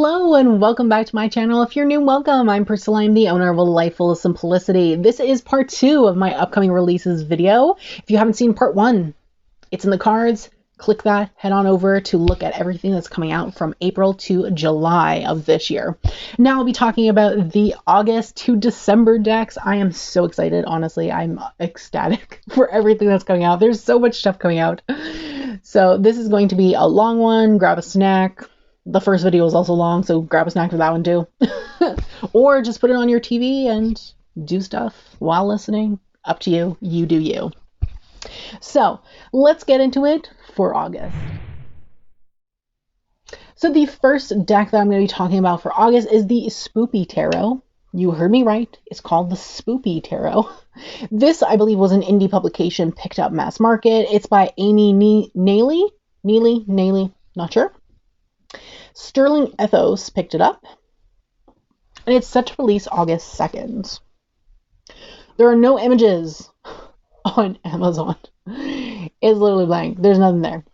Hello and welcome back to my channel. If you're new, welcome. I'm Priscilla. I'm the owner of A Life Full of Simplicity. This is part 2 of my upcoming releases video. If you haven't seen part 1, it's in the cards. Click that, head on over to look at everything that's coming out from April to July of this year. Now I'll be talking about the August to December decks. I am so excited, honestly. I'm ecstatic for everything that's coming out. There's so much stuff coming out. So this is going to be a long one. Grab a snack. The first video was also long, so grab a snack for that one too. Or just put it on your TV and do stuff while listening. Up to you. You do you. So let's get into it for August. So the first deck that I'm going to be talking about for August is the Spoopy Tarot. You heard me right. It's called the Spoopy Tarot. This, I believe, was an indie publication picked up mass market. It's by Amy Neely, not sure. Sterling Ethos picked it up, and it's set to release August 2nd. There are no images on Amazon. It's literally blank. There's nothing there.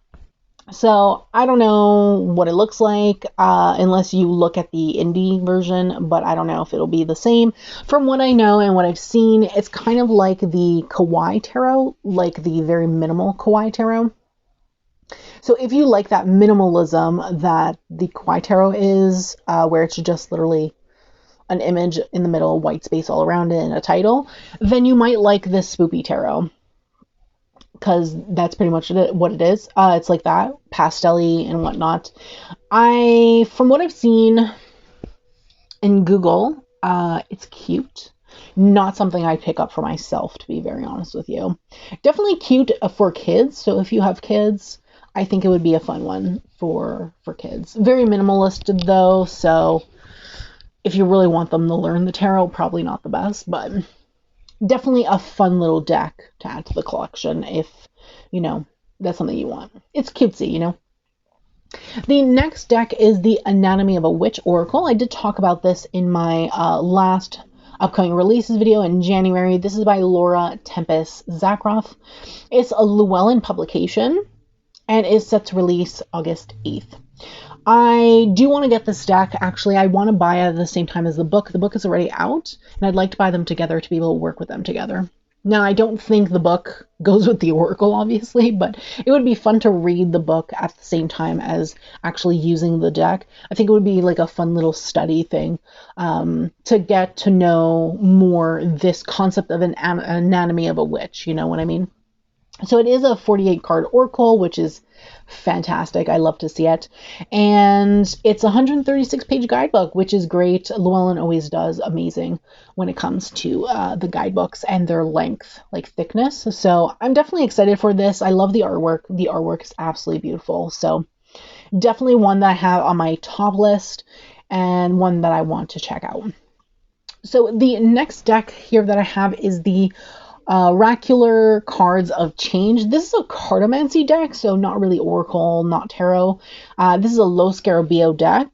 So I don't know what it looks like unless you look at the indie version, but I don't know if it'll be the same. From what I know and what I've seen, it's kind of like the Kawaii Tarot, like the very minimal Kawaii Tarot. So if you like that minimalism that the Kawaii Tarot is, where it's just literally an image in the middle, white space all around it, and a title, then you might like this Spoopy Tarot, because that's pretty much what it is. It's like that, pastel-y and whatnot. From what I've seen in Google, it's cute. Not something I'd pick up for myself, to be very honest with you. Definitely cute for kids, so if you have kids, I think it would be a fun one for kids. Very minimalist though, so if you really want them to learn the tarot, probably not the best, but definitely a fun little deck to add to the collection if, you know, that's something you want. It's cutesy, you know. The next deck is the Anatomy of a Witch Oracle. I did talk about this in my last upcoming releases video in January. This is by Laura Tempest Zakroff. It's a Llewellyn publication and is set to release August 8th. I do want to get this deck. Actually, I want to buy it at the same time as the book. The book is already out, and I'd like to buy them together to be able to work with them together. Now, I don't think the book goes with the Oracle, obviously, but it would be fun to read the book at the same time as actually using the deck. I think it would be like a fun little study thing to get to know more this concept of an anatomy of a witch, you know what I mean? So it is a 48 card oracle, which is fantastic. I love to see it. And it's a 136 page guidebook, which is great. Llewellyn always does amazing when it comes to the guidebooks and their length, like thickness. So I'm definitely excited for this. I love the artwork. The artwork is absolutely beautiful. So definitely one that I have on my top list and one that I want to check out. So the next deck here that I have is the Oracular Cards of Change. This is a cartomancy deck, so not really oracle, not tarot. This is a Lo Scarabeo deck,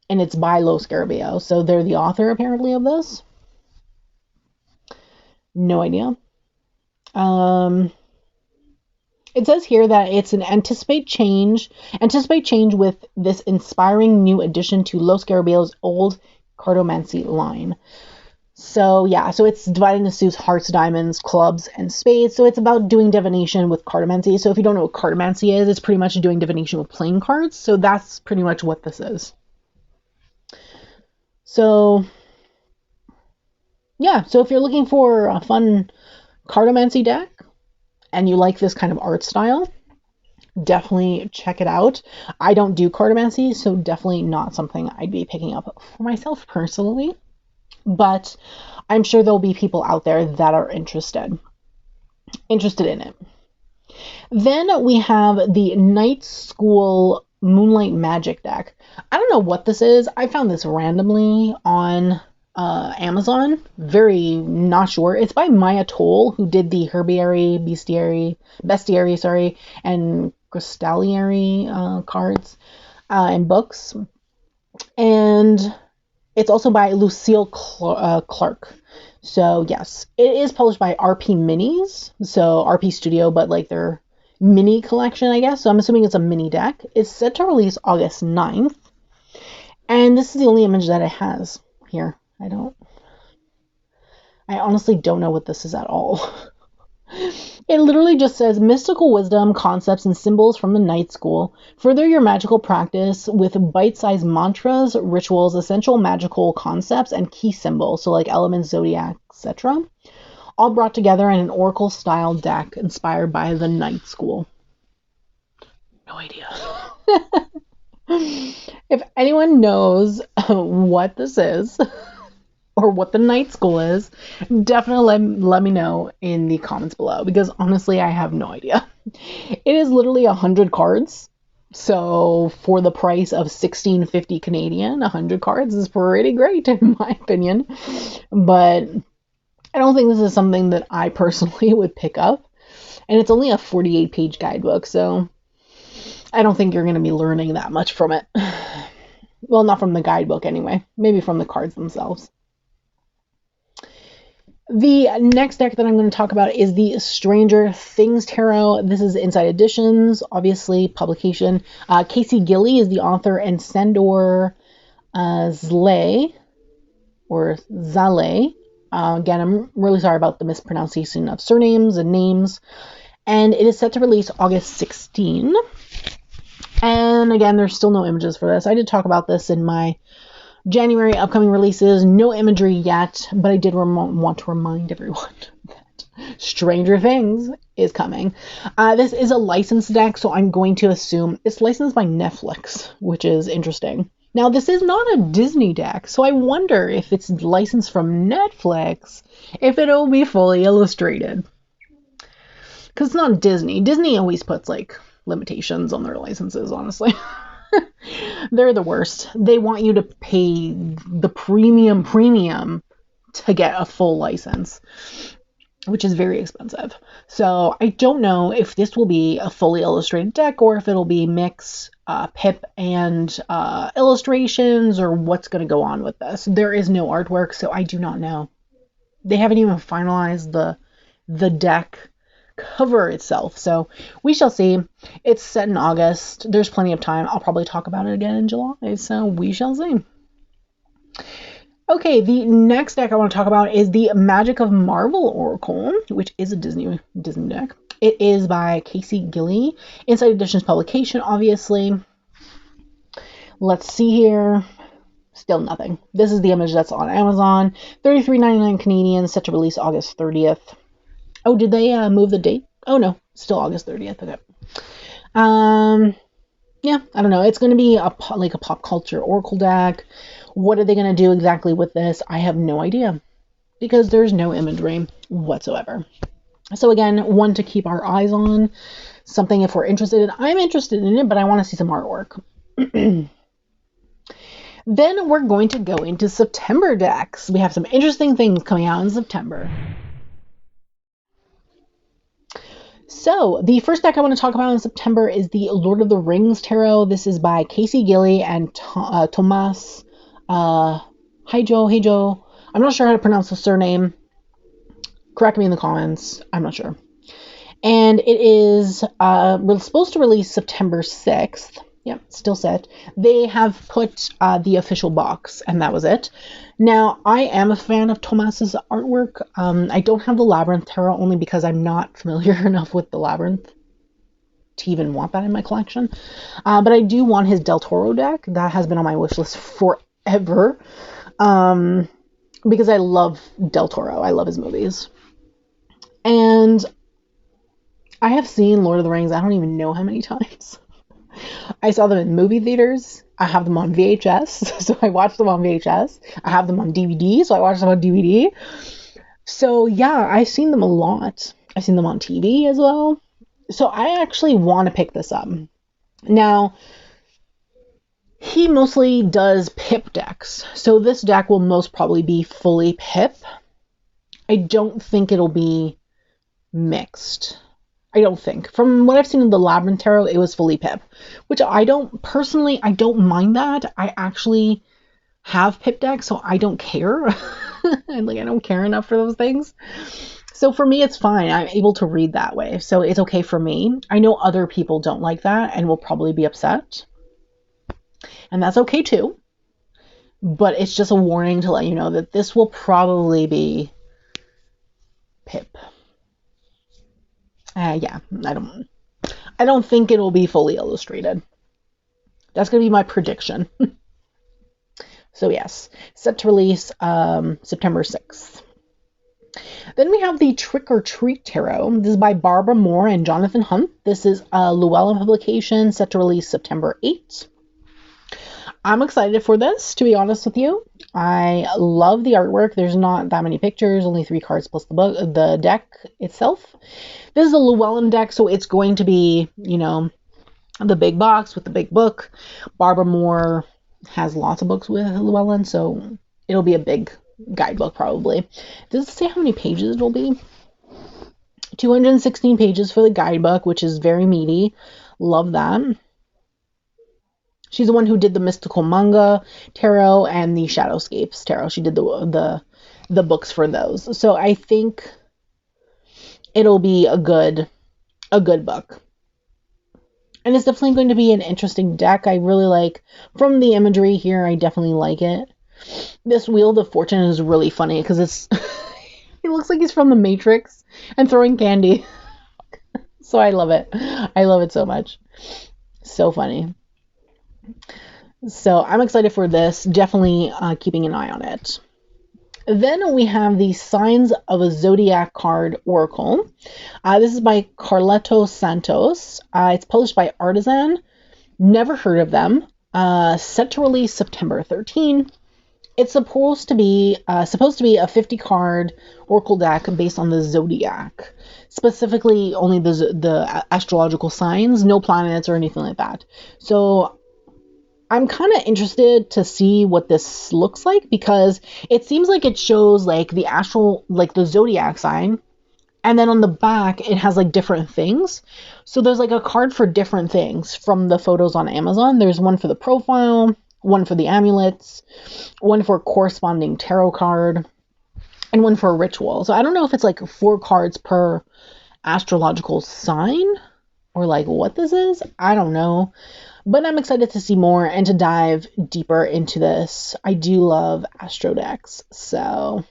and it's by Lo Scarabeo, so they're the author apparently of this. No idea. It says here that it's an anticipate change with this inspiring new addition to Lo Scarabeo's old cartomancy line. So yeah, so it's divided into suits, hearts, diamonds, clubs, and spades. So it's about doing divination with cartomancy. So if you don't know what cartomancy is, it's pretty much doing divination with playing cards. So that's pretty much what this is. So yeah, so if you're looking for a fun cartomancy deck and you like this kind of art style, definitely check it out. I don't do cartomancy, so definitely not something I'd be picking up for myself personally. But I'm sure there'll be people out there that are interested in it. Then we have the Night School Moonlight Magic deck. I don't know what this is. I found this randomly on Amazon. Very not sure. It's by Maya Toll, who did the Herbiary, Bestiary, and Crystalliary cards and books. And it's also by Lucille Clark. So yes, it is published by RP Minis. So RP Studio, but like their mini collection, I guess. So I'm assuming it's a mini deck. It's set to release August 9th. And this is the only image that it has here. I honestly don't know what this is at all. It literally just says mystical wisdom, concepts, and symbols from the night school. Further your magical practice with bite-sized mantras, rituals, essential magical concepts, and key symbols, so like elements, zodiac, etc. All brought together in an oracle-style deck inspired by the night school. No idea. If anyone knows what this is, or what the night school is, definitely let me know in the comments below, because honestly, I have no idea. It is literally 100 cards. So for the price of $16.50 Canadian, 100 cards is pretty great in my opinion. But I don't think this is something that I personally would pick up. And it's only a 48-page guidebook, so I don't think you're going to be learning that much from it. Well, not from the guidebook anyway. Maybe from the cards themselves. The next deck that I'm going to talk about is the Stranger Things Tarot. This is Inside Editions, obviously, publication. Casey Gilly is the author, and Sandor Zale, or Zale. Again, I'm really sorry about the mispronunciation of surnames and names. And it is set to release August 16. And again, there's still no images for this. I did talk about this in my January upcoming releases. No imagery yet, but I did want to remind everyone that Stranger Things is coming. This is a licensed deck, so I'm going to assume it's licensed by Netflix, which is interesting. Now, this is not a Disney deck, so I wonder if it's licensed from Netflix, if it'll be fully illustrated. Because it's not Disney. Disney always puts, like, limitations on their licenses, honestly. They're the worst. They want you to pay the premium to get a full license, which is very expensive. So I don't know if this will be a fully illustrated deck or if it'll be mix, pip, and illustrations, or what's going to go on with this. There is no artwork, so I do not know. They haven't even finalized the deck cover itself, so we shall see. It's set in August. There's plenty of time. I'll probably talk about it again in July, so we shall see. Okay, the next deck I want to talk about is the Magic of Marvel Oracle, which is a Disney deck. It is by Casey Gilly. Inside Editions publication, obviously. Let's see here. Still nothing. This is the image that's on Amazon. $33.99 Canadian, set to release August 30th. Oh, did they move the date? Oh, no. Still August 30th. Okay. Yeah, I don't know. It's going to be like a pop culture oracle deck. What are they going to do exactly with this? I have no idea, because there's no imagery whatsoever. So again, one to keep our eyes on. Something if we're interested in. I'm interested in it, but I want to see some artwork. Then we're going to go into September decks. We have some interesting things coming out in September. So, the first deck I want to talk about in September is the Lord of the Rings Tarot. This is by Casey Gilly and Tomas Heijo. I'm not sure how to pronounce the surname. Correct me in the comments. I'm not sure. And it is we're supposed to release September 6th. Yep, still set. They have put the official box, and that was it. Now, I am a fan of Tomas's artwork. I don't have the Labyrinth Tarot, only because I'm not familiar enough with the Labyrinth to even want that in my collection. But I do want his Del Toro deck. That has been on my wish list forever. Because I love Del Toro. I love his movies. And I have seen Lord of the Rings, I don't even know how many times. I saw them in movie theaters. I have them on VHS, so I watched them on VHS. I have them on DVD, so I watched them on DVD. So yeah, I've seen them a lot. I've seen them on TV as well. So I actually want to pick this up. Now, he mostly does pip decks. So this deck will most probably be fully pip. I don't think it'll be mixed. I don't think. From what I've seen in the Labyrinth Tarot, it was fully pip. Which I don't mind that. I actually have pip decks, so I don't care. I don't care enough for those things. So for me, it's fine. I'm able to read that way. So it's okay for me. I know other people don't like that and will probably be upset. And that's okay too. but it's just a warning to let you know that this will probably be Pip. Yeah, I don't think it'll be fully illustrated. That's going to be my prediction. So yes, set to release September 6th. Then we have the Trick or Treat Tarot. This is by Barbara Moore and Jonathan Hunt. This is a Llewellyn publication, set to release September 8th. I'm excited for this, to be honest with you. I love the artwork. There's not that many pictures, only 3 cards plus the deck itself. This is a Llewellyn deck, so it's going to be, you know, the big box with the big book. Barbara Moore has lots of books with Llewellyn, so it'll be a big guidebook probably. Does it say how many pages it'll be? 216 pages for the guidebook, which is very meaty. Love that. She's the one who did the Mystical Manga Tarot and the Shadowscapes Tarot. She did the books for those. So I think it'll be a good book. And it's definitely going to be an interesting deck. I really like, from the imagery here, I definitely like it. This Wheel of Fortune is really funny because it's it looks like he's from the Matrix and throwing candy. So I love it. I love it so much. So funny. So I'm excited for this. Definitely keeping an eye on it. Then we have the Signs of a Zodiac Card Oracle. This is by Carleto Santos. It's published by Artisan. Never heard of them. Set to release September 13. It's supposed to be a 50-card Oracle deck based on the Zodiac. Specifically, only the astrological signs, no planets or anything like that. So I'm kind of interested to see what this looks like, because it seems like it shows like the astral, like the zodiac sign, and then on the back it has like different things. So there's like a card for different things from the photos on Amazon. There's one for the profile, one for the amulets, one for a corresponding tarot card, and one for a ritual. So I don't know if it's like 4 cards per astrological sign or like what this is. I don't know. But I'm excited to see more and to dive deeper into this. I do love astro decks, so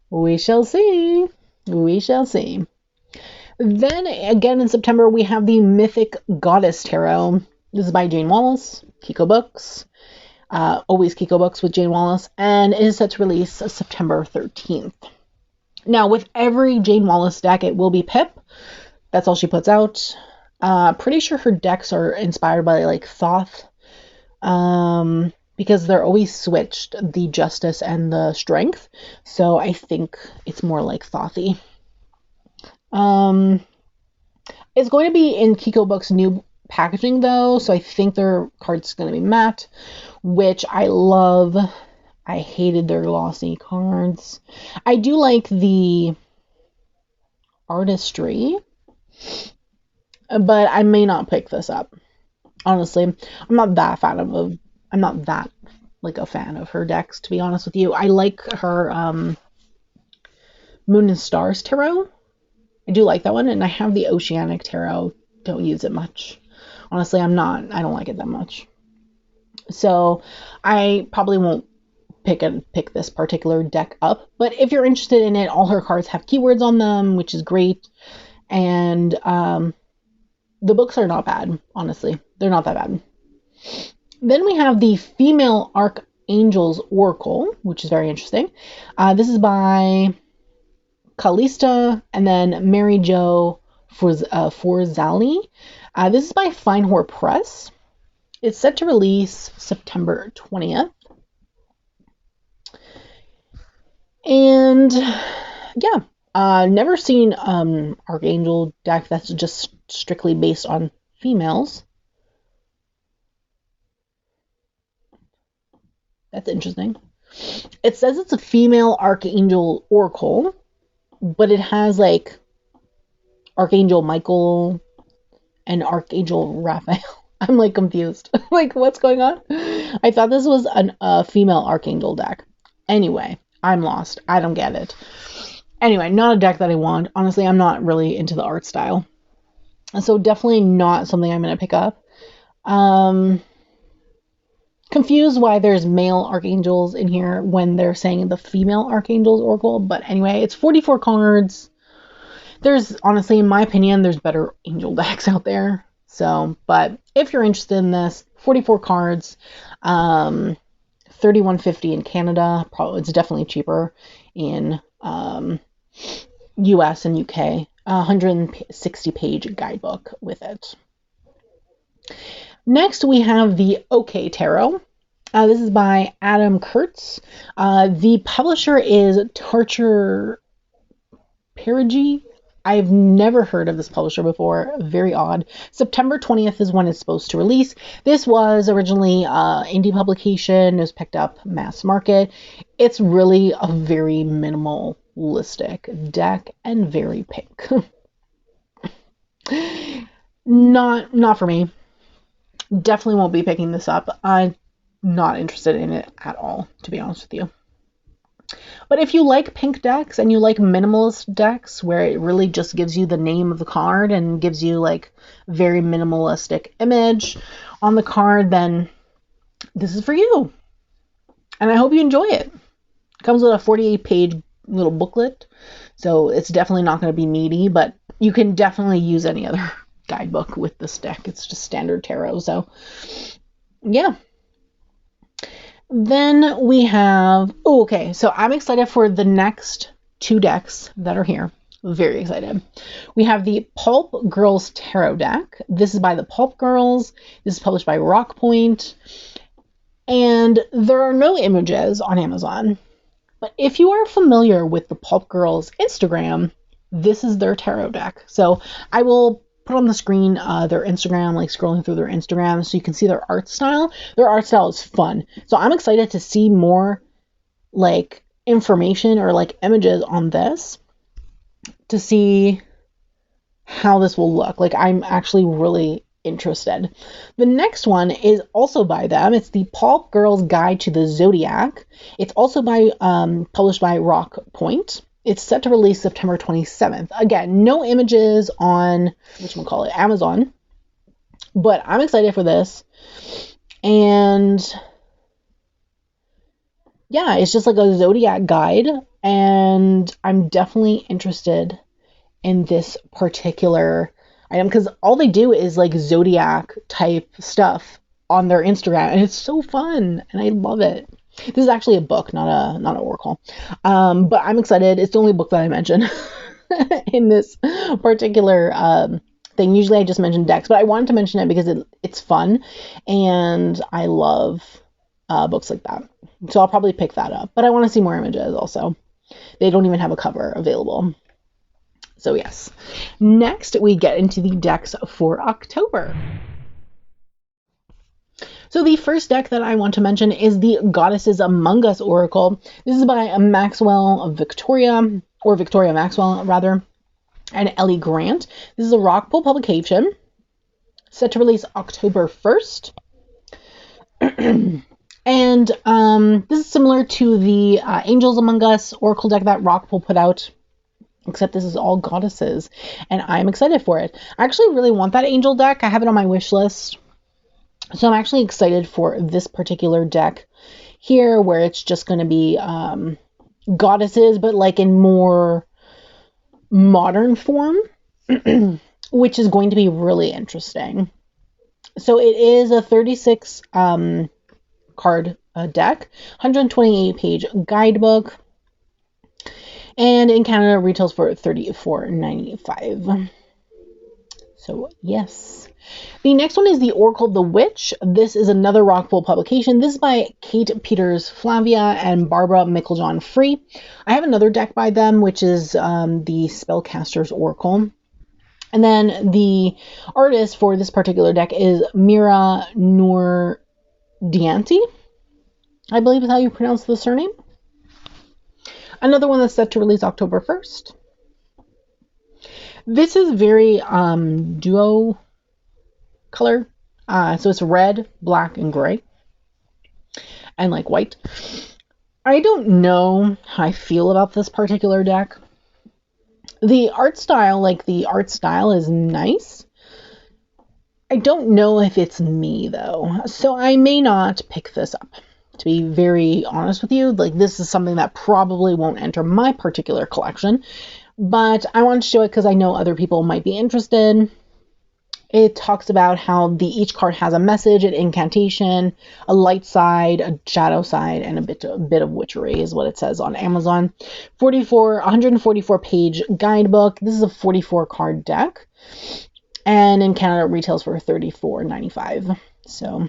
we shall see. We shall see. Then again in September, we have the Mythic Goddess Tarot. This is by Jane Wallace, Kiko Books. Always Kiko Books with Jane Wallace. And it is set to release September 13th. Now, with every Jane Wallace deck, it will be Pip. That's all she puts out. Pretty sure her decks are inspired by like Thoth, because they're always switched, the Justice and the Strength. So I think it's more like Thothy. It's going to be in Kiko Books' new packaging though, so I think their card's going to be matte, which I love. I hated their glossy cards. I do like the artistry, but I may not pick this up. Honestly, I'm not that like a fan of her decks, to be honest with you. I like her Moon and Stars Tarot. I do like that one, and I have the Oceanic Tarot. Don't use it much. Honestly, I don't like it that much. So I probably won't pick this particular deck up. But if you're interested in it, all her cards have keywords on them, which is great. And the books are not bad, honestly. They're not that bad. Then we have the Female Archangels Oracle, which is very interesting. This is by Callista and then Mary Jo Forzali. This is by Feinhor Press. It's set to release September 20th. And yeah, never seen Archangel deck that's just strictly based on females. That's interesting. It says it's a female Archangel Oracle, but it has like Archangel Michael and Archangel Raphael. I'm like confused. Like, what's going on? I thought this was a female Archangel deck. Anyway, I'm lost. I don't get it. Anyway, not a deck that I want. Honestly, I'm not really into the art style. So definitely not something I'm going to pick up. confused why there's male archangels in here when they're saying the female archangel's oracle. But anyway, it's 44 cards. There's, honestly, in my opinion, there's better angel decks out there. So, but if you're interested in this, 44 cards, $31.50 in Canada. Probably it's definitely cheaper in US and UK. 160-page guidebook with it. Next, we have the OK Tarot. This is by Adam Kurtz. The publisher is Torture Perigi. I've never heard of this publisher before. Very odd. September 20th is when it's supposed to release. This was originally indie publication. It was picked up mass market. It's really a very minimalistic deck and very pink. Not for me. Definitely won't be picking this up. I'm not interested in it at all, to be honest with you. But if you like pink decks and you like minimalist decks where it really just gives you the name of the card and gives you like very minimalistic image on the card, then this is for you. And I hope you enjoy it. It comes with a 48-page little booklet, so it's definitely not going to be meaty, but you can definitely use any other guidebook with this deck. It's just standard tarot, so yeah. Then we have, okay, so I'm excited for the next two decks that are here. Very excited. We have the Pulp Girls Tarot deck. This is by the Pulp Girls. This is published by Rock Point. And there are no images on Amazon. But if you are familiar with the Pulp Girls Instagram, this is their tarot deck. So I will put on the screen their Instagram, like scrolling through their Instagram so you can see their art style. Their art style is fun. So I'm excited to see more like information or like images on this to see how this will look. Like I'm actually really interested. The next one is also by them. It's the Pulp Girls Guide to the Zodiac. It's also by published by Rock Point. It's set to release September 27th. Again, no images on, Amazon. But I'm excited for this. And yeah, it's just like a Zodiac guide. And I'm definitely interested in this particular item because all they do is like Zodiac type stuff on their Instagram. And it's so fun. And I love it. This is actually a book, not an oracle. But I'm excited. It's the only book that I mention in this particular thing. Usually I just mention decks, but I wanted to mention it because it's fun and I love books like that. So I'll probably pick that up. But I want to see more images also. They don't even have a cover available. So yes. Next, we get into the decks for October. So the first deck that I want to mention is the Goddesses Among Us Oracle. This is by Victoria Maxwell, rather, and Ellie Grant. This is a Rockpool publication, set to release October 1st. And this is similar to the Angels Among Us Oracle deck that Rockpool put out, except this is all goddesses, and I'm excited for it. I actually really want that angel deck. I have it on my wish list. So I'm actually excited for this particular deck here where it's just going to be goddesses, but like in more modern form, which is going to be really interesting. So it is a 36 card deck, 128-page guidebook, and in Canada retails for $34.95. So yes. The next one is the Oracle The Witch. This is another Rockpool publication. This is by Kate Peters Flavia and Barbara Micklejohn Free. I have another deck by them, which is the Spellcaster's Oracle. And then the artist for this particular deck is Mira Noordianti, I believe is how you pronounce the surname. Another one that's set to release October 1st. This is very duo color. So it's red, black, and gray. And like white. I don't know how I feel about this particular deck. The art style is nice. I don't know if it's me though, so I may not pick this up. To be very honest with you, like this is something that probably won't enter my particular collection, but I wanted to show it because I know other people might be interested. It talks about how each card has a message, an incantation, a light side, a shadow side, and a bit of witchery is what it says on Amazon. 144 page guidebook. This is a 44 card deck, and in Canada it retails for $34.95. So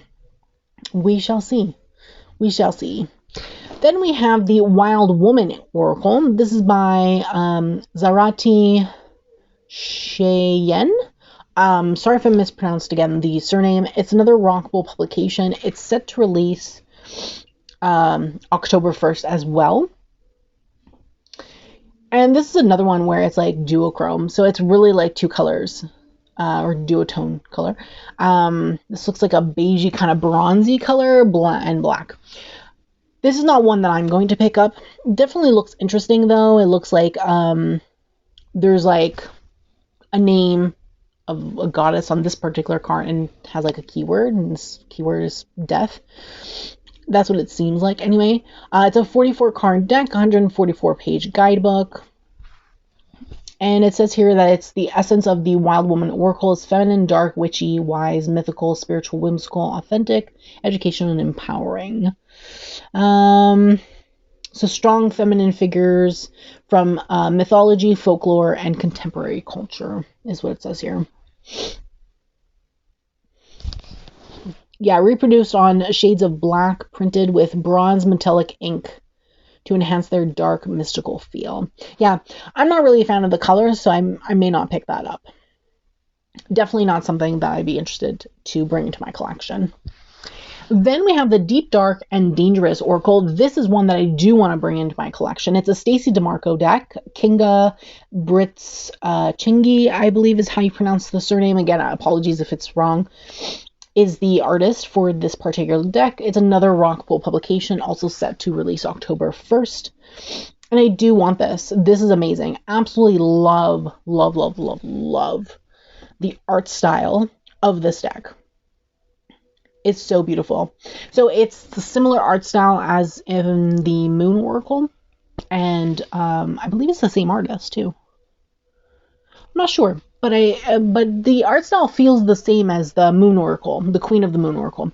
we shall see. We shall see. Then we have the Wild Woman Oracle. This is by Zarati Cheyenne. Sorry if I mispronounced again the surname. It's another Rockable publication. It's set to release October 1st as well. And this is another one where it's like duochrome. So it's really like two colors, or duotone color. This looks like a beigey kind of bronzy color, and black. This is not one that I'm going to pick up. Definitely looks interesting though. It looks like there's like a name of a goddess on this particular card and has like a keyword, and this keyword is death. That's what it seems like anyway. It's a 44 card deck, 144 page guidebook. And it says here that it's the essence of the Wild Woman Oracle is feminine, dark, witchy, wise, mythical, spiritual, whimsical, authentic, educational, and empowering. So strong feminine figures from mythology, folklore, and contemporary culture is what it says here. Yeah, reproduced on shades of black, printed with bronze metallic ink to enhance their dark, mystical feel. Yeah, I'm not really a fan of the colors, so I may not pick that up. Definitely not something that I'd be interested to bring into my collection. Then we have the Deep, Dark, and Dangerous Oracle. This is one that I do want to bring into my collection. It's a Stacey DeMarco deck. Kinga Brits Chingy, I believe is how you pronounce the surname. Again, apologies if it's wrong, is the artist for this particular deck. It's another Rockpool publication, also set to release October 1st. And I do want this. This is amazing. Absolutely love, love, love, love, love the art style of this deck. It's so beautiful. So it's the similar art style as in the Moon Oracle. And I believe it's the same artist too. I'm not sure. But the art style feels the same as the Moon Oracle, the Queen of the Moon Oracle,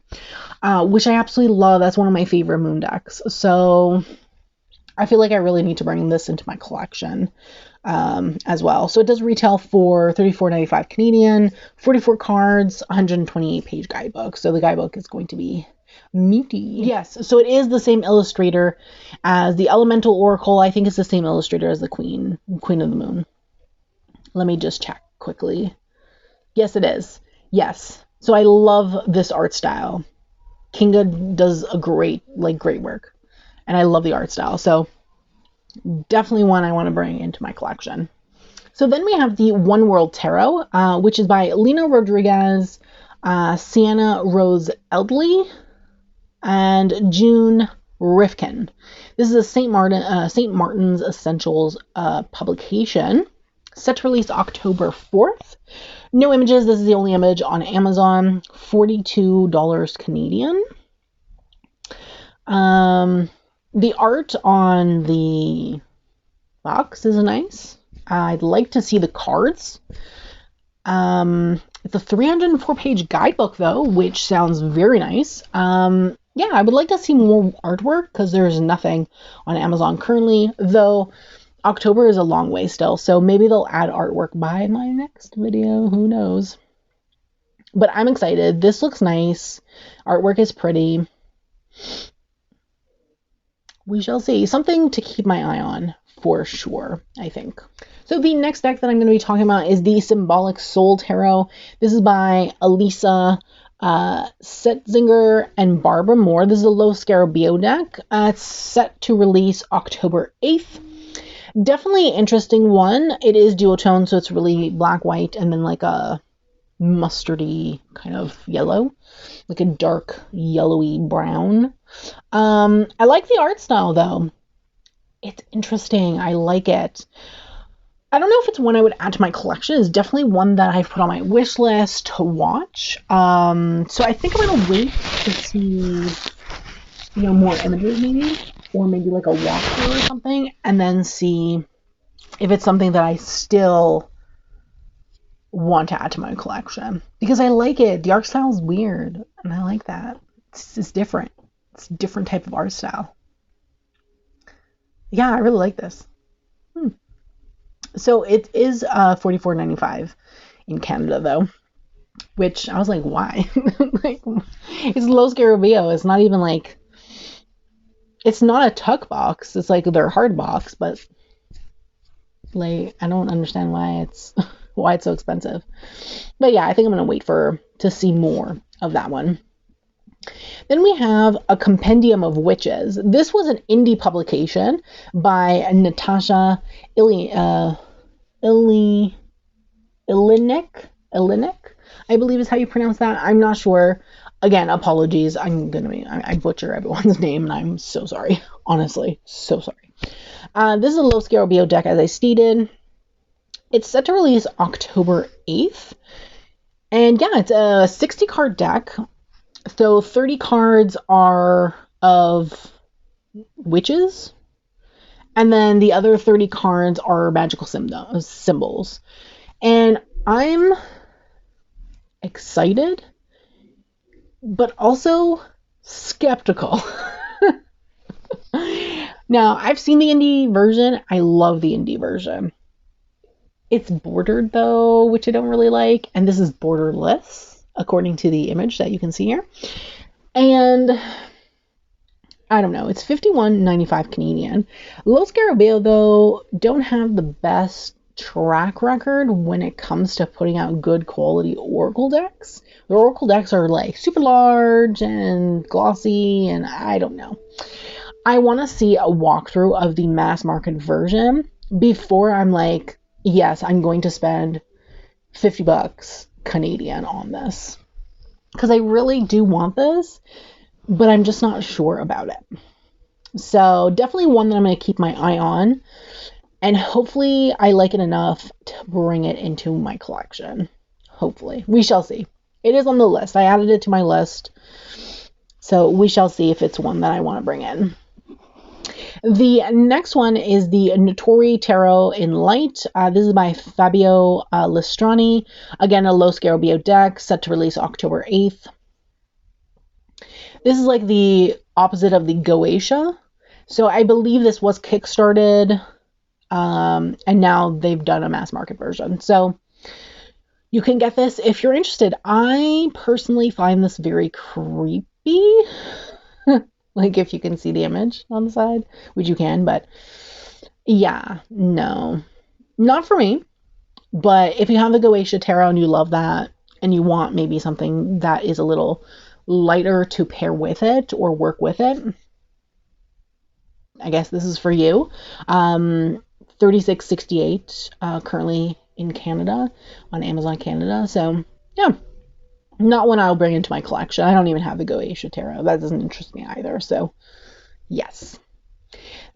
which I absolutely love. That's one of my favorite moon decks. So I feel like I really need to bring this into my collection as well. So it does retail for $34.95 Canadian, 44 cards, 128 page guidebook. So the guidebook is going to be meaty. Yes, so it is the same illustrator as the Elemental Oracle. I think it's the same illustrator as the Queen of the Moon. Let me just check quickly. Yes, it is. Yes. So I love this art style. Kinga does a great work. And I love the art style. So definitely one I want to bring into my collection. So then we have the One World Tarot, which is by Lena Rodriguez, Sienna Rose Eldley, and June Rifkin. This is a St. Martin's Essentials publication, set to release October 4th. No images. This is the only image on Amazon. $42 Canadian. The art on the box is nice. I'd like to see the cards. It's a 304 page guidebook though, which sounds very nice. Yeah, I would like to see more artwork because there's nothing on Amazon currently, though October is a long way still, so maybe they'll add artwork by my next video, who knows. But I'm excited. This looks nice. Artwork is pretty. We shall see. Something to keep my eye on for sure, I think. So the next deck that I'm going to be talking about is the Symbolic Soul Tarot. This is by Elisa Setzinger and Barbara Moore. This is a Low Scarabeo deck. It's set to release October 8th. Definitely interesting one. It is duotone, so it's really black, white, and then like a mustardy kind of yellow, like a dark yellowy brown. I like the art style though. It's interesting. I like it. I don't know if it's one I would add to my collection. It's definitely one that I've put on my wish list to watch. So I think I'm gonna wait to see, more images maybe, or maybe like a walkthrough or something, and then see if it's something that I still want to add to my collection, because I like it. The art style is weird, and I like that. It's different. It's a different type of art style. Yeah, I really like this. So it is $44.95 in Canada though, which I was like, why? Like, it's Los Garabio. It's not even like, it's not a tuck box. It's like their hard box, but like I don't understand why it's so expensive. But yeah, I think I'm gonna wait to see more of that one. Then we have A Compendium of Witches. This was an indie publication by Natasha Ilinek, I believe is how you pronounce that. I'm not sure. Again, apologies. I butcher everyone's name, and I'm so sorry. Honestly, so sorry. This is a Los Garabio deck, as I stated. It's set to release October 8th. And yeah, it's a 60 card deck. So 30 cards are of witches, and then the other 30 cards are magical symbols. And I'm excited, but also skeptical. Now, I've seen the indie version. I love the indie version. It's bordered though, which I don't really like, and this is borderless, according to the image that you can see here. And I don't know, it's $51.95 Canadian. Los Garabio though don't have the best track record when it comes to putting out good quality Oracle decks. Their Oracle decks are like super large and glossy, and I don't know. I want to see a walkthrough of the mass market version before I'm like, yes, I'm going to spend $50 Canadian on this, because I really do want this, but I'm just not sure about it. So definitely one that I'm going to keep my eye on, and hopefully I like it enough to bring it into my collection. Hopefully. We shall see. It is on the list. I added it to my list, so we shall see if it's one that I want to bring in. The next one is the Notori Tarot in Light. This is by Fabio Listrani. Again, a Los Garabio deck, set to release October 8th. This is like the opposite of the Goetia. So I believe this was kickstarted, and now they've done a mass market version. So you can get this if you're interested. I personally find this very creepy. Like, if you can see the image on the side, which you can, but yeah, no, not for me. But if you have the Goetia Tarot and you love that, and you want maybe something that is a little lighter to pair with it or work with it, I guess this is for you. $36.68 currently in Canada on Amazon Canada. So yeah. Not one I'll bring into my collection. I don't even have the Goetia Tarot. That doesn't interest me either. So, yes.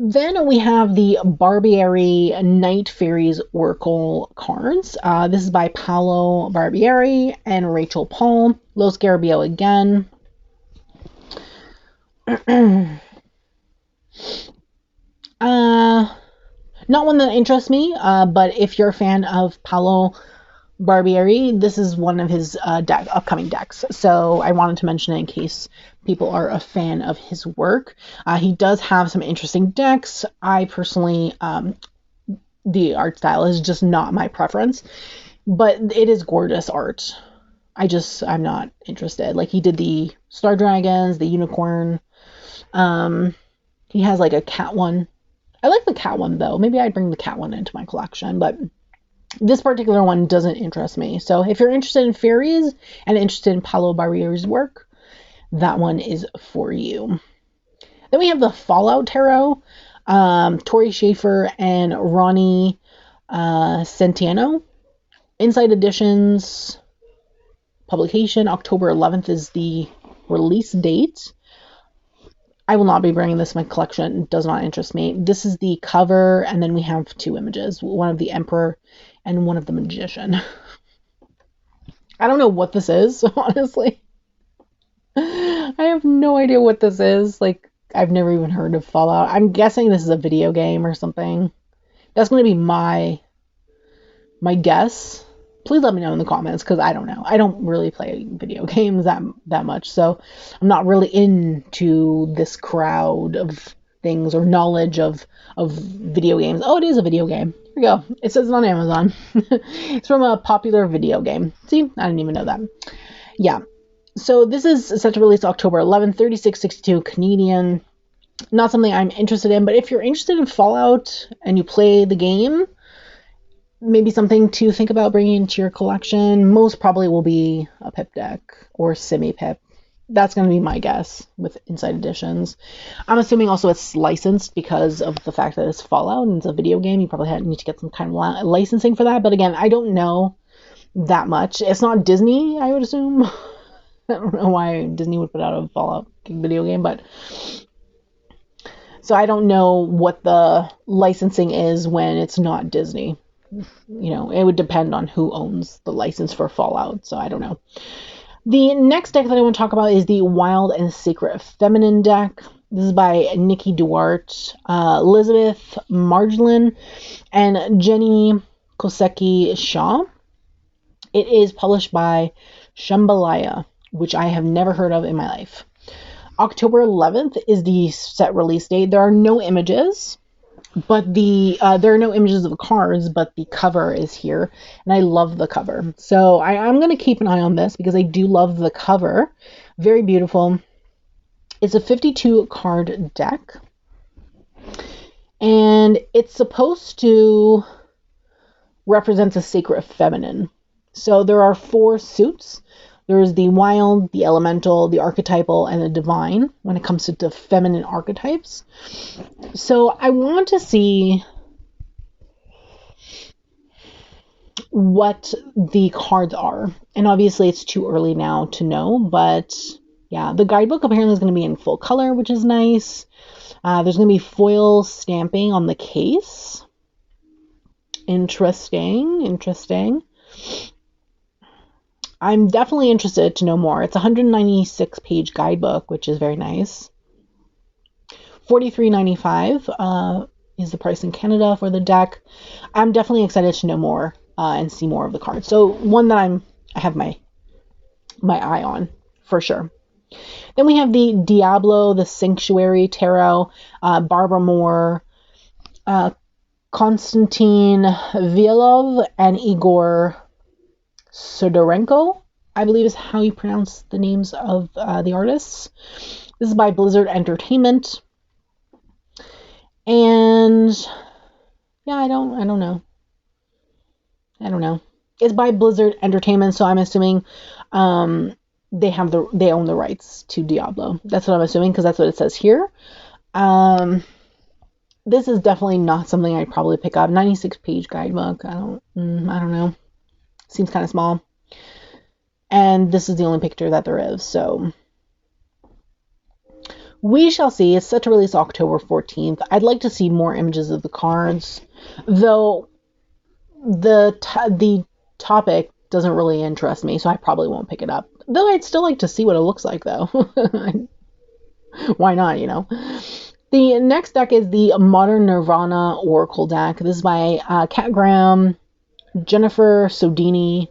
Then we have the Barbieri Night Fairies Oracle cards. This is by Paolo Barbieri and Rachel Paul. Los Garabio again. Not one that interests me, but if you're a fan of Paolo Barbieri, this is one of his upcoming decks, so I wanted to mention it in case people are a fan of his work. He does have some interesting decks. I personally, the art style is just not my preference, but it is gorgeous art. I'm not interested. Like, he did the Star Dragons, the Unicorn. He has like a cat one. I like the cat one though. Maybe I'd bring the cat one into my collection, but this particular one doesn't interest me. So if you're interested in fairies and interested in Paolo Barbieri's work, that one is for you. Then we have the Fallout Tarot, Tori Schaefer and Ronnie Centeno. Inside Editions publication, October 11th is the release date. I will not be bringing this to my collection. It does not interest me. This is the cover, and then we have two images, one of the Emperor and one of the Magician. I don't know what this is, honestly. I have no idea what this is. Like, I've never even heard of Fallout. I'm guessing this is a video game or something. That's going to be my guess. Please let me know in the comments, because I don't know. I don't really play video games that much, so I'm not really into this crowd of things or knowledge of video games. Oh, it is a video game. Here we go. It says it on Amazon. It's from a popular video game. See? I didn't even know that. Yeah. So this is set to release October 11th, 36.62 Canadian. Not something I'm interested in, but if you're interested in Fallout and you play the game, maybe something to think about bringing into your collection. Most probably will be a pip deck or semi-pip. That's going to be my guess with Inside Editions. I'm assuming also it's licensed because of the fact that it's Fallout and it's a video game. You probably need to get some kind of licensing for that. But again, I don't know that much. It's not Disney, I would assume. I don't know why Disney would put out a Fallout video game, but so I don't know what the licensing is when it's not Disney. You know, it would depend on who owns the license for Fallout, so I don't know. The next deck that I want to talk about is the Wild and Sacred Feminine deck. This is by Nikki Duarte, Elizabeth Marjolin, and Jenny Koseki Shaw. It is published by Shambalaya, which I have never heard of in my life. October 11th is the set release date. There are no images. But there are no images of the cards, but the cover is here, and I love the cover. So I'm going to keep an eye on this because I do love the cover. Very beautiful. It's a 52 card deck, and it's supposed to represent the sacred feminine. So there are 4 suits. There's the wild, the elemental, the archetypal, and the divine when it comes to the feminine archetypes. So I want to see what the cards are. And obviously it's too early now to know, but yeah, the guidebook apparently is going to be in full color, which is nice. There's going to be foil stamping on the case. Interesting. I'm definitely interested to know more. It's a 196-page guidebook, which is very nice. $43.95 is the price in Canada for the deck. I'm definitely excited to know more and see more of the cards. So one that I have my eye on for sure. Then we have the Diablo, the Sanctuary Tarot, Barbara Moore, Konstantin Vielov, and Igor Sidorenko, I believe is how you pronounce the names of the artists. This is by Blizzard Entertainment. And yeah, I don't know. It's by Blizzard Entertainment, so I'm assuming they own the rights to Diablo. That's what I'm assuming, because that's what it says here. This is definitely not something I'd probably pick up. 96-page guidebook. I don't know. Seems kind of small. And this is the only picture that there is, so we shall see. It's set to release October 14th. I'd like to see more images of the cards, though the topic doesn't really interest me, so I probably won't pick it up. Though I'd still like to see what it looks like, though. Why not, you know? The next deck is the Modern Nirvana Oracle deck. This is by Kat Graham, Jennifer Sodini,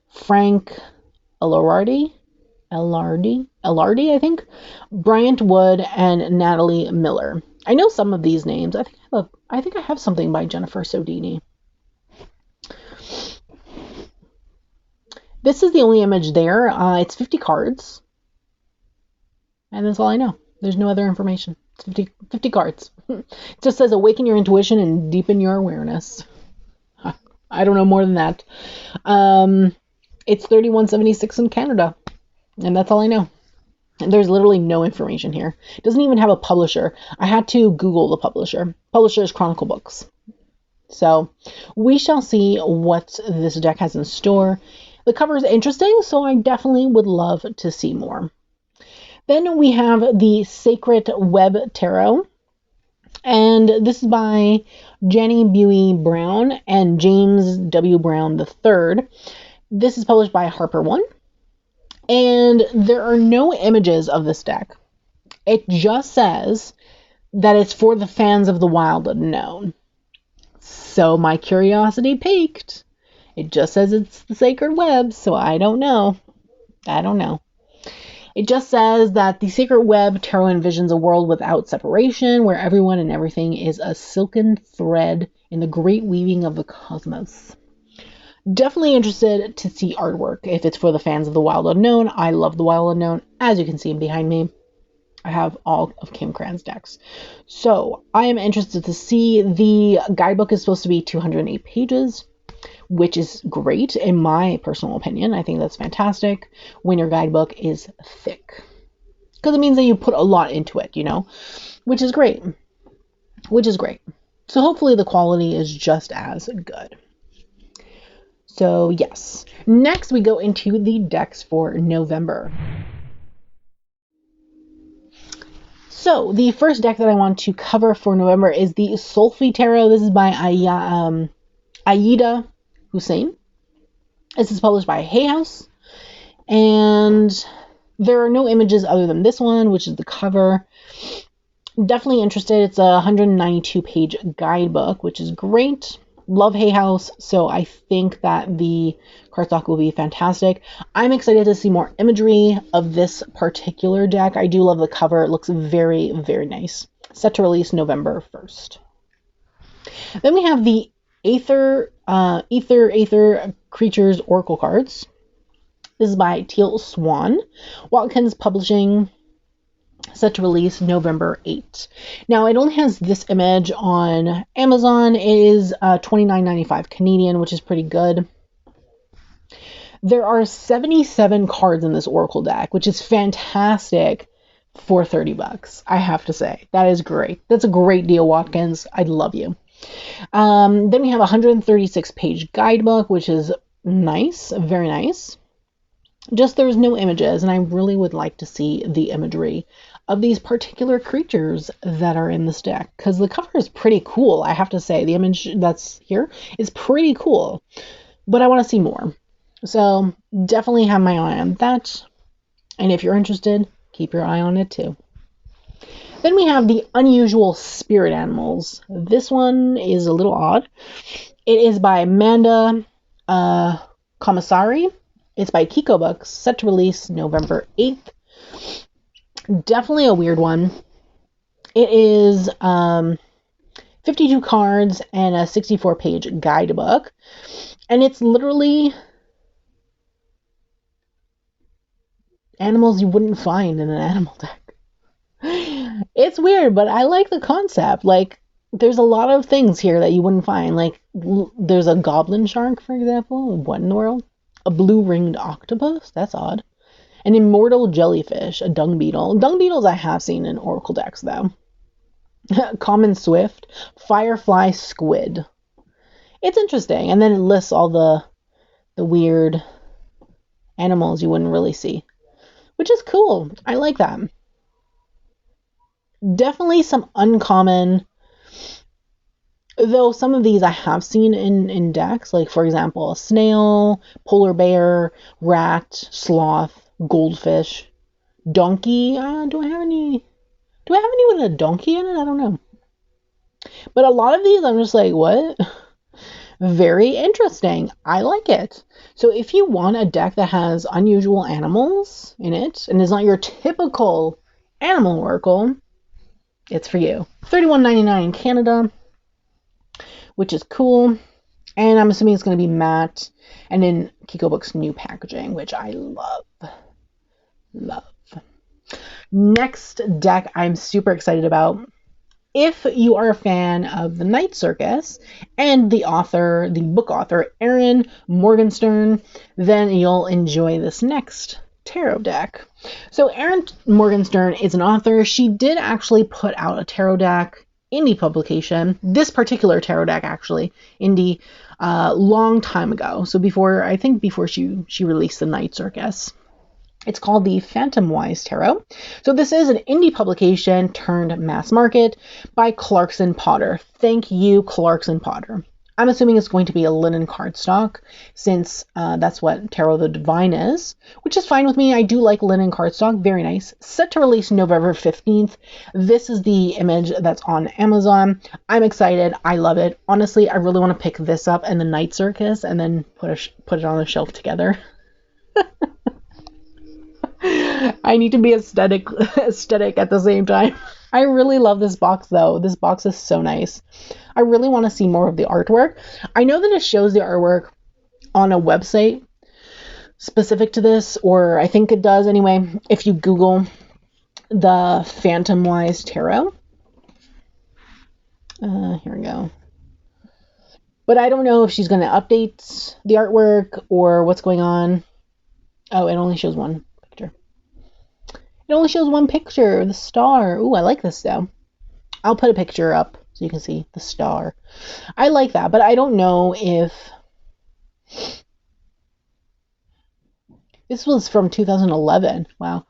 Frank Elardi, I think, Bryant Wood, and Natalie Miller. I know some of these names. I think I have something by Jennifer Sodini. This is the only image there. It's 50 cards, and that's all I know. There's no other information. It's 50 cards. It just says awaken your intuition and deepen your awareness. I don't know more than that. It's $31.76 in Canada, and that's all I know. And there's literally no information here. It doesn't even have a publisher. I had to Google the publisher. Publisher is Chronicle Books. So we shall see what this deck has in store. The cover is interesting, so I definitely would love to see more. Then we have the Sacred Web Tarot. And this is by Jenny Buey Brown and James W. Brown III. This is published by Harper One. And there are no images of this deck. It just says that it's for the fans of the wild unknown. So my curiosity piqued. It just says it's the Sacred Web, so I don't know. It just says that the Sacred Web Tarot envisions a world without separation, where everyone and everything is a silken thread in the great weaving of the cosmos. Definitely interested to see artwork if it's for the fans of the Wild Unknown. I love the Wild Unknown. As you can see behind me, I have all of Kim Cran's decks. So I am interested to see. The guidebook is supposed to be 208 pages, which is great in my personal opinion. I think that's fantastic when your guidebook is thick, because it means that you put a lot into it, which is great. So hopefully the quality is just as good. So yes, next we go into the decks for November. So the first deck that I want to cover for November is the Sulfi Tarot. This is by Aida Hussein. This is published by Hay House, and there are no images other than this one, which is the cover. Definitely interested. It's a 192 page guidebook, which is great. Love Hay House, so I think that the cardstock will be fantastic. I'm excited to see more imagery of this particular deck. I do love the cover. It looks very, very nice. Set to release November 1st. Then we have the Aether Creatures Oracle cards. This is by Teal Swan. Watkins Publishing. Set to release November 8th. Now, it only has this image on Amazon. It is $29.95 Canadian, which is pretty good. There are 77 cards in this Oracle deck, which is fantastic for $30. I have to say. That is great. That's a great deal, Watkins. I love you. Then we have a 136 page guidebook, which is nice. Very nice. Just there's no images, and I really would like to see the imagery of these particular creatures that are in this deck, because the cover is pretty cool. I have to say, the image that's here is pretty cool, but I want to see more. So definitely have my eye on that, and if you're interested, keep your eye on it too. Then we have the Unusual Spirit Animals. This one is a little odd. It is by Amanda Commissari. It's by Kiko Books, set to release November 8th. Definitely a weird one. It is 52 cards and a 64 page guidebook. And it's literally animals you wouldn't find in an animal deck. It's weird, but I like the concept. Like, there's a lot of things here that you wouldn't find. Like, there's a goblin shark, for example. What in the world? A blue-ringed octopus? That's odd. An immortal jellyfish, a dung beetle. Dung beetles I have seen in Oracle decks, though. Common swift, firefly squid. It's interesting. And then it lists all the weird animals you wouldn't really see, which is cool. I like that. Definitely some uncommon, though some of these I have seen in decks, like for example, a snail, polar bear, rat, sloth, goldfish, donkey. Do I have any with a donkey in it? I don't know. But a lot of these I'm just like, what? Very interesting. I like it. So if you want a deck that has unusual animals in it and is not your typical animal oracle, it's for you. $31.99 in Canada, which is cool. And I'm assuming it's going to be matte and in Kiko Books new packaging, which I love. Next deck I'm super excited about. If you are a fan of the Night Circus and the book author, Erin Morgenstern, then you'll enjoy this next tarot deck. So Erin Morgenstern is an author. She did actually put out a tarot deck, indie publication, this particular tarot deck actually, indie, long time ago. So before she released the Night Circus. It's called the Phantom Wise Tarot. So this is an indie publication turned mass market by Clarkson Potter. Thank you, Clarkson Potter. I'm assuming it's going to be a linen cardstock since that's what Tarot the Divine is, which is fine with me. I do like linen cardstock. Very nice. Set to release November 15th. This is the image that's on Amazon. I'm excited. I love it. Honestly, I really want to pick this up and the Night Circus and then put it on the shelf together. I need to be aesthetic at the same time. I really love this box though. This box is so nice. I really want to see more of the artwork. I know that it shows the artwork on a website specific to this, or I think it does anyway, if you Google the Phantom Wise Tarot. Here we go. But I don't know if she's going to update the artwork or what's going on. Oh, it only shows one picture. It only shows one picture, the star. Ooh, I like this though. I'll put a picture up so you can see the star. I like that, but I don't know if... This was from 2011. Wow.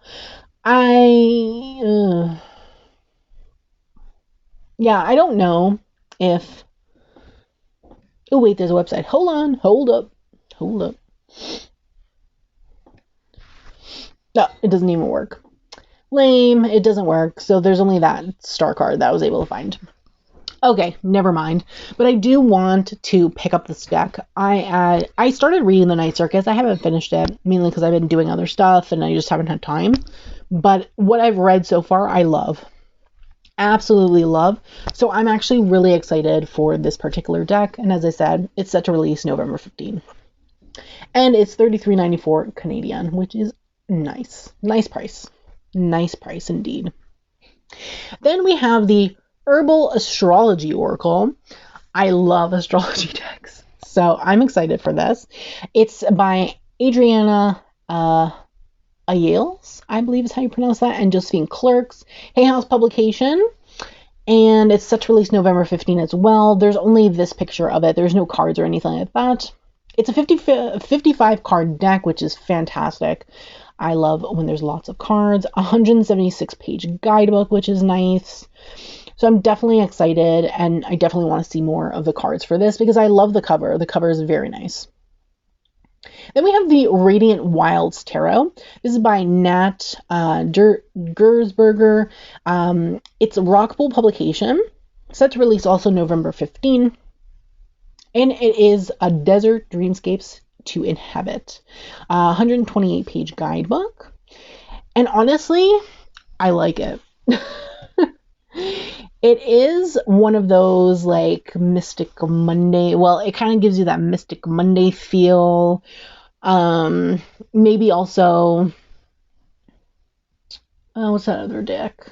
Yeah, I don't know if... Oh, wait, there's a website. Hold on. Hold up. No, it doesn't even work. Lame. It doesn't work. So there's only that star card that I was able to find. Okay, never mind. But I do want to pick up this deck. I started reading the Night Circus. I haven't finished it, mainly because I've been doing other stuff and I just haven't had time. But what I've read so far, I love. Absolutely love. So I'm actually really excited for this particular deck. And as I said, it's set to release November 15th. And it's $33.94 Canadian, which is nice. Nice price. Nice price indeed. Then we have the Herbal Astrology Oracle. I love astrology decks, so I'm excited for this. It's by Adriana Ayales, I believe is how you pronounce that, and Josephine Clerks. Hay House publication, and it's set to release November 15 as well. There's only this picture of it. There's no cards or anything like that. It's a 55 card deck, which is fantastic. I love when there's lots of cards. 176 page guidebook, which is nice. So I'm definitely excited, and I definitely want to see more of the cards for this because I love the cover. The cover is very nice. Then we have the Radiant Wilds Tarot. This is by Nat Gersberger. It's a Rockpool publication, set to release also November 15. And it is a Desert Dreamscapes to Inhabit. 128 page guidebook. And honestly, I like it. It is one of those like Mystic Monday. Well, it kind of gives you that Mystic Monday feel. Maybe also, what's that other deck?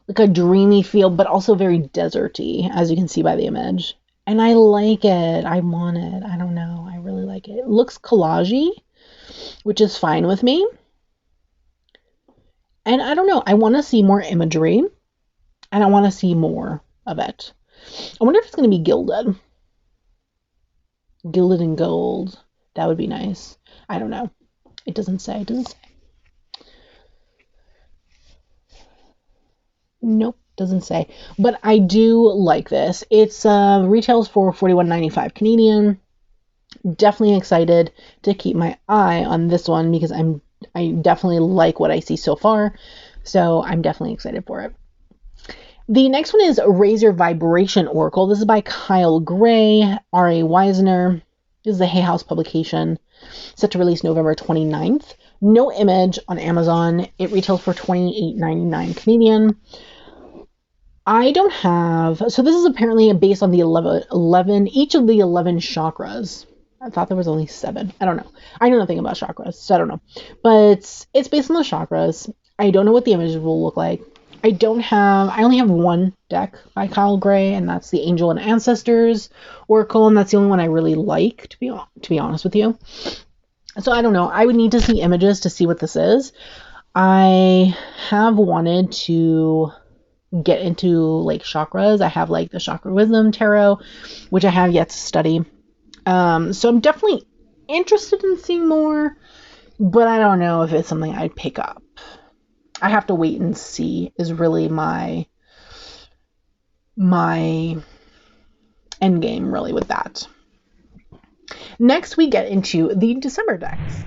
Like a dreamy feel, but also very deserty, as you can see by the image. And I like it. I want it. I don't know. I really like it. It looks collagey, which is fine with me. And I don't know. I want to see more imagery. And I want to see more of it. I wonder if it's going to be gilded. Gilded in gold. That would be nice. I don't know. It doesn't say. It doesn't say. Nope. Doesn't say. But I do like this. It's retails for $41.95 Canadian. Definitely excited to keep my eye on this one because I definitely like what I see so far. So I'm definitely excited for it. The next one is Razor Vibration Oracle. This is by Kyle Gray, R.A. Weisner. This is a Hay House publication, set to release November 29th. No image on Amazon. It retails for $28.99 Canadian. I don't have... So this is apparently based on the 11 each of the 11 chakras. I thought there was only 7. I don't know. I know nothing about chakras, so I don't know. But it's based on the chakras. I don't know what the images will look like. I only have one deck by Kyle Gray, and that's the Angel and Ancestors Oracle, and that's the only one I really like, to be honest with you. So I don't know. I would need to see images to see what this is. I have wanted to get into like chakras. I have like the Chakra Wisdom Tarot, which I have yet to study. So I'm definitely interested in seeing more, but I don't know if it's something I'd pick up. I have to wait and see is really my end game really with that. Next, we get into the December decks.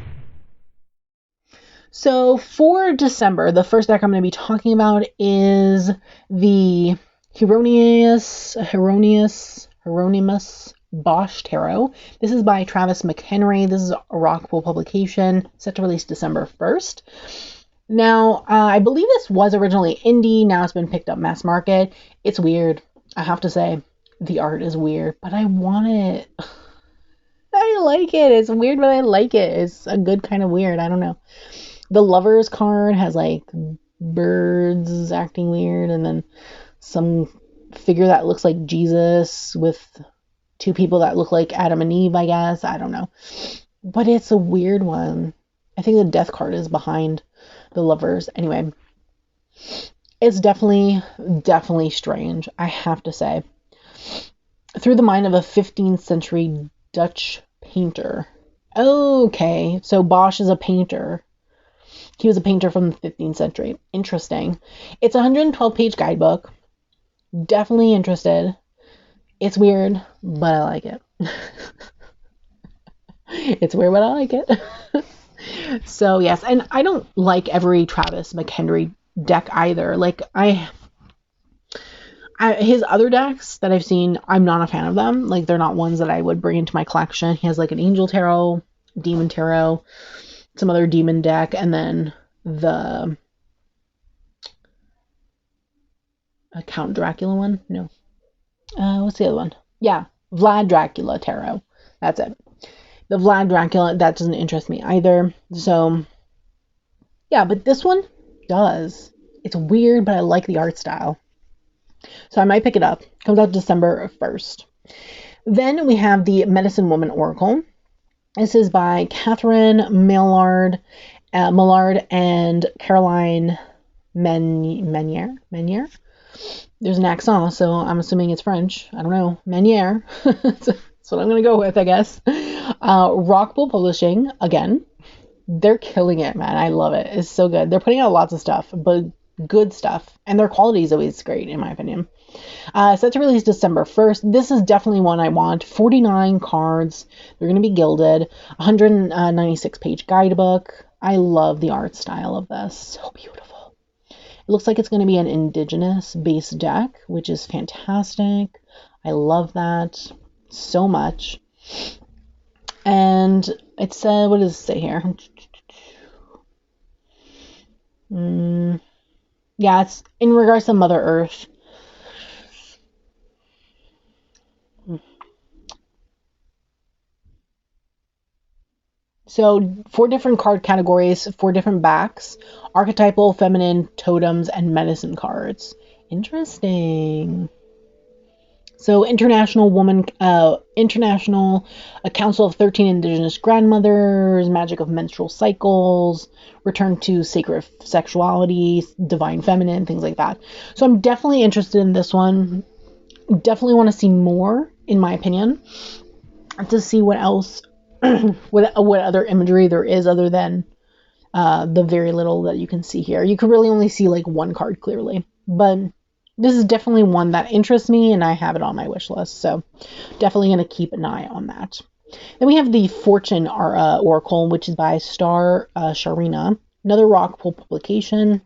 So for December, the first deck I'm going to be talking about is the Hieronymus Bosch Tarot. This is by Travis McHenry. This is a Rockpool publication, set to release December 1st. Now, I believe this was originally indie. Now it's been picked up mass market. It's weird. I have to say, the art is weird, but I want it. I like it. It's weird, but I like it. It's a good kind of weird. I don't know. The Lovers card has like birds acting weird, and then some figure that looks like Jesus with two people that look like Adam and Eve, I guess. I don't know. But it's a weird one. I think the Death card is behind the Lovers. Anyway, it's definitely strange, I have to say. Through the mind of a 15th century Dutch painter. Okay, so Bosch is a painter. He was a painter from the 15th century. Interesting. It's a 112-page guidebook. Definitely interested. It's weird, but I like it. It's weird, but I like it. So, yes, and I don't like every Travis McHenry deck either. Like, his other decks that I've seen, I'm not a fan of them. Like, they're not ones that I would bring into my collection. He has, like, an Angel Tarot, Demon Tarot, some other demon deck, and then the Count Dracula one. No, what's the other one? Yeah, Vlad Dracula Tarot. That's it. The Vlad Dracula, that doesn't interest me either. So yeah, but this one does. It's weird, but I like the art style, so I might pick it up. Comes out December 1st. Then we have the Medicine Woman Oracle. This is by Catherine Millard and Caroline Menier. There's an accent, so I'm assuming it's French. I don't know. Menier. That's what I'm going to go with, I guess. Rockpool Publishing, again. They're killing it, man. I love it. It's so good. They're putting out lots of stuff, but good stuff. And their quality is always great, in my opinion. Set to release December 1st. This is definitely one I want. 49 cards. They're going to be gilded. 196-page guidebook. I love the art style of this. So beautiful. It looks like it's going to be an indigenous-based deck, which is fantastic. I love that so much. And it said, what does it say here? Yeah, it's in regards to Mother Earth. So 4 different card categories, 4 different backs: archetypal, feminine, totems, and medicine cards. Interesting. So International a Council of 13 Indigenous Grandmothers, Magic of Menstrual Cycles, Return to Sacred Sexuality, Divine Feminine, things like that. So I'm definitely interested in this one. Definitely want to see more, in my opinion, to see what else, what other imagery there is other than the very little that you can see here. You could really only see like one card clearly, but this is definitely one that interests me, and I have it on my wish list, so definitely going to keep an eye on that. Then we have the Fortune Oracle, which is by Star Sharina, another Rockpool publication.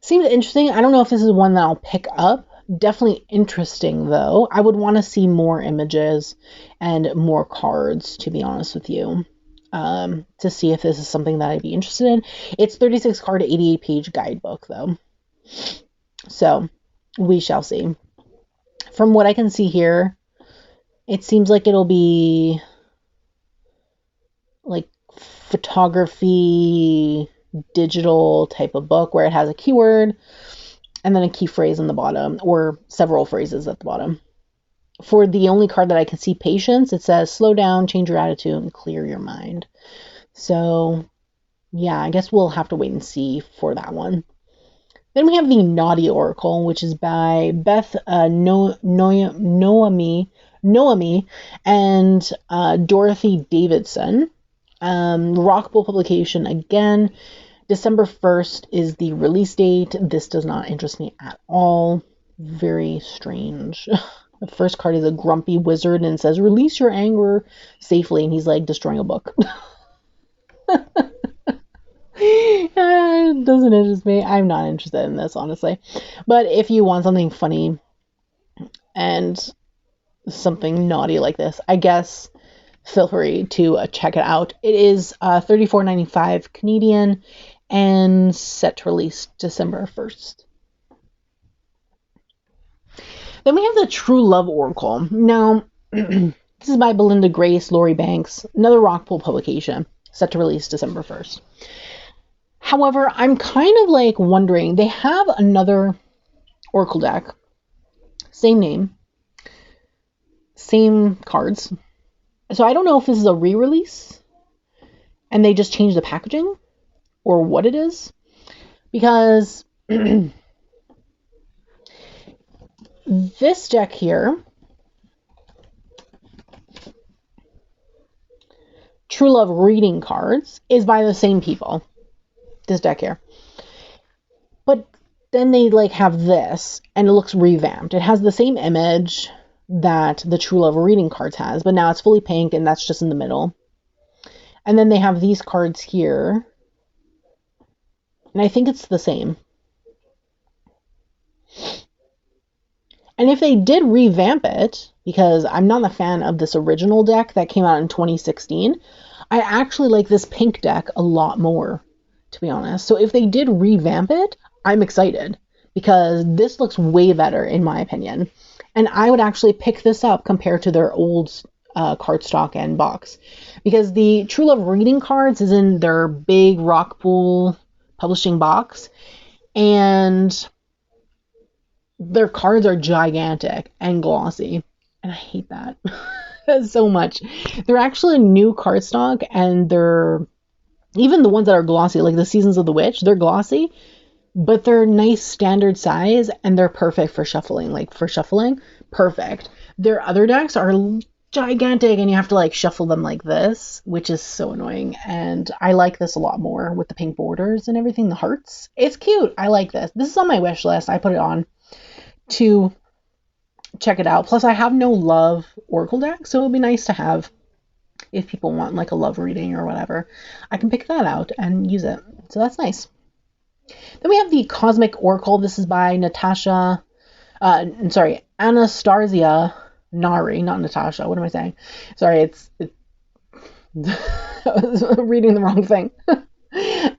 Seems interesting. I don't know if this is one that I'll pick up. Definitely interesting, though. I would want to see more images and more cards, to be honest with you, to see if this is something that I'd be interested in. It's 36 card, 88-page guidebook, though. So we shall see. From what I can see here, it seems like it'll be like photography, digital type of book where it has a keyword and then a key phrase on the bottom, or several phrases at the bottom. For the only card that I can see, Patience, it says slow down, change your attitude, and clear your mind. So yeah, I guess we'll have to wait and see for that one. Then we have the Naughty Oracle, which is by Beth Noemi and Dorothy Davidson. Rock Pool publication again. December 1st is the release date. This does not interest me at all. Very strange. The first card is a grumpy wizard and it says, release your anger safely. And he's like destroying a book. It doesn't interest me. I'm not interested in this, honestly. But if you want something funny and something naughty like this, I guess feel free to check it out. It is $34.95 Canadian and set to release December 1st. Then we have the True Love Oracle. Now, this is by Belinda Grace, Lori Banks, another Rock Pool publication, set to release December 1st. However, I'm kind of like wondering, they have another Oracle deck, same name, same cards. So I don't know if this is a re-release and they just changed the packaging or what it is, because this deck here, True Love Reading Cards, is by the same people. This deck here. But then they like have this and it looks revamped. It has the same image that the True Love Reading Cards has, but now it's fully pink and that's just in the middle. And then they have these cards here. And I think it's the same. And if they did revamp it, because I'm not a fan of this original deck that came out in 2016, I actually like this pink deck a lot more, to be honest. So if they did revamp it, I'm excited because this looks way better in my opinion. And I would actually pick this up compared to their old cardstock and box, because the True Love Reading Cards is in their big Rock Pool publishing box and their cards are gigantic and glossy. And I hate that so much. They're actually a new cardstock and they're even the ones that are glossy, like the Seasons of the Witch, they're glossy, but they're nice standard size and they're perfect for shuffling. Like for shuffling, perfect. Their other decks are gigantic and you have to like shuffle them like this, which is so annoying. And I like this a lot more with the pink borders and everything, the hearts. It's cute. I like this. This is on my wish list. I put it on to check it out. Plus I have no love Oracle deck, so it would be nice to have if people want like a love reading or whatever. I can pick that out and use it. So that's nice. Then we have the Cosmic Oracle. This is by Anastasia Nari, not Natasha. What am I saying? Sorry, I was reading the wrong thing.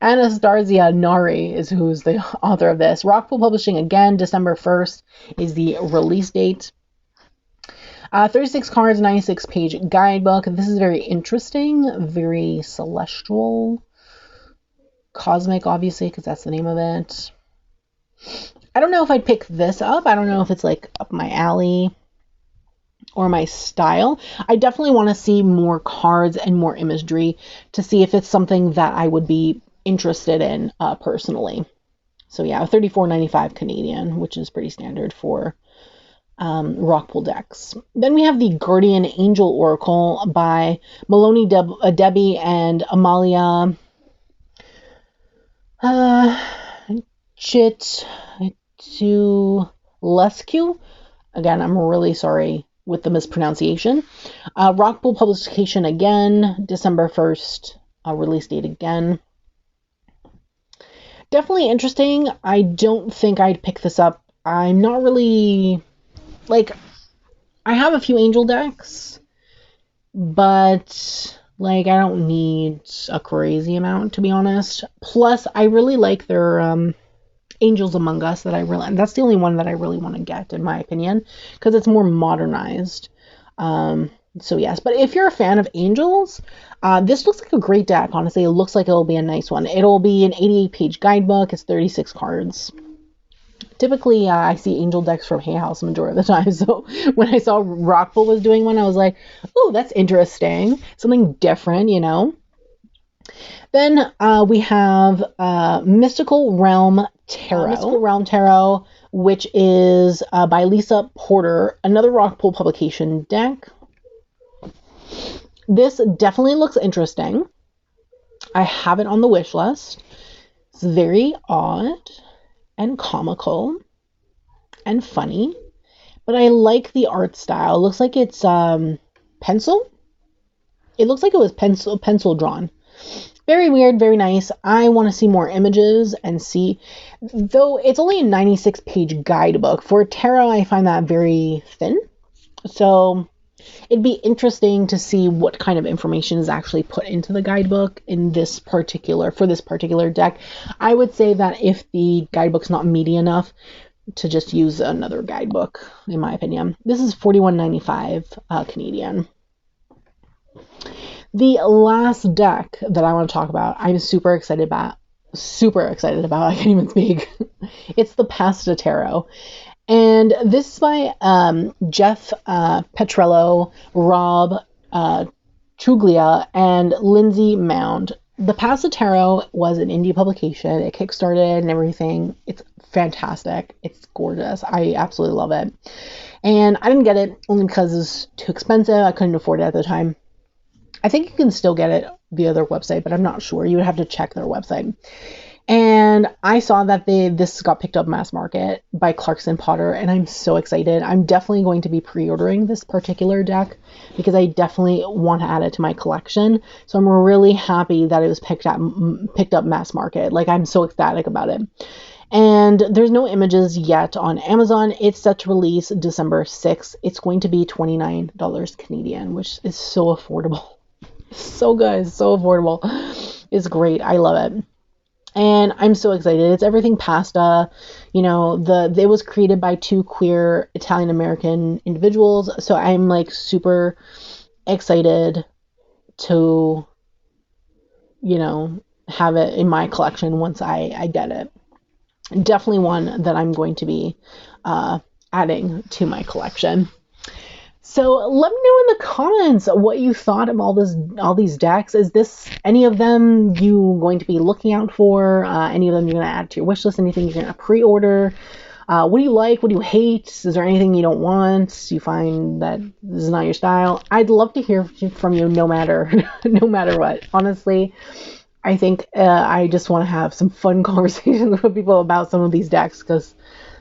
Anastasia Nari is who's the author of this. Rock Pool Publishing again, December 1st is the release date. 36 cards, 96-page guidebook. This is very interesting, very celestial. Cosmic, obviously, because that's the name of it. I don't know if I'd pick this up. I don't know if it's like up my alley or my style. I definitely want to see more cards and more imagery to see if it's something that I would be interested in personally. So yeah, $34.95 Canadian, which is pretty standard for Rock Pool decks. Then we have the Guardian Angel Oracle by Maloney Debbie and Amalia Chitulescu. Again, I'm really sorry with the mispronunciation. Rock Pool publication again, December 1st, release date again. Definitely interesting. I don't think I'd pick this up. I'm not really, like, I have a few angel decks, but, like, I don't need a crazy amount, to be honest. Plus, I really like their Angels Among Us that's the only one that I really want to get, in my opinion, because it's more modernized. So yes, but if you're a fan of angels, this looks like a great deck. Honestly, it looks like it'll be a nice one. It'll be an 88-page guidebook. It's 36 cards. Typically, I see angel decks from Hay House majority of the time. So when I saw Rock Pool was doing one, I was like, oh, that's interesting. Something different, you know. Then we have Mystical Realm Tarot. Mystical Realm Tarot, which is by Lisa Porter, another Rock Pool publication deck. This definitely looks interesting. I have it on the wish list. It's very odd and comical and funny, but I like the art style. It looks like it's pencil. It looks like it was pencil drawn. Very weird, very nice. I want to see more images and see, though it's only a 96-page guidebook. For tarot, I find that very thin. So it'd be interesting to see what kind of information is actually put into the guidebook for this particular deck. I would say that if the guidebook's not meaty enough, to just use another guidebook, in my opinion. This is $41.95 Canadian. The last deck that I want to talk about, I'm super excited about. I can't even speak. It's the Pasta Tarot. And this is by Jeff Petrello, Rob Truglia, and Lindsay Mound. The Pasta Tarot was an indie publication. It kickstarted and everything. It's fantastic. It's gorgeous. I absolutely love it. And I didn't get it only because it's too expensive. I couldn't afford it at the time. I think you can still get it via their website, but I'm not sure. You would have to check their website. And I saw that this got picked up mass market by Clarkson Potter, and I'm so excited. I'm definitely going to be pre-ordering this particular deck because I definitely want to add it to my collection. So I'm really happy that it was picked up mass market. Like, I'm so ecstatic about it. And there's no images yet on Amazon. It's set to release December 6th. It's going to be $29 Canadian, which is so affordable. So good, so affordable. It's great. I love it. And I'm so excited. It's everything pasta. You know, it was created by two queer Italian American individuals. So I'm like super excited to, you know, have it in my collection once I get it. Definitely one that I'm going to be adding to my collection. So let me know in the comments what you thought of all these decks. Is this any of them you going to be looking out for? Any of them you're going to add to your wish list? Anything you're going to pre-order? What do you like? What do you hate? Is there anything you don't want? You find that this is not your style? I'd love to hear from you no matter what. Honestly, I think I just want to have some fun conversations with people about some of these decks because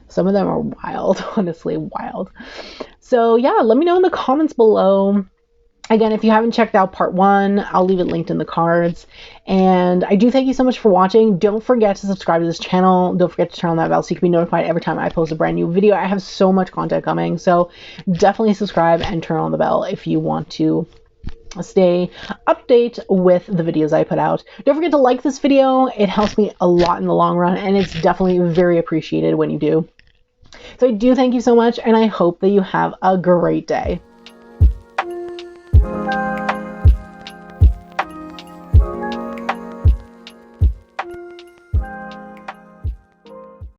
some of them are wild, honestly wild. So yeah, let me know in the comments below. Again, if you haven't checked out part 1, I'll leave it linked in the cards. And I do thank you so much for watching. Don't forget to subscribe to this channel. Don't forget to turn on that bell so you can be notified every time I post a brand new video. I have so much content coming, so definitely subscribe and turn on the bell if you want to stay update with the videos I put out. Don't forget to like this video. It helps me a lot in the long run, and it's definitely very appreciated when you do. So I do thank you so much, and I hope that you have a great day.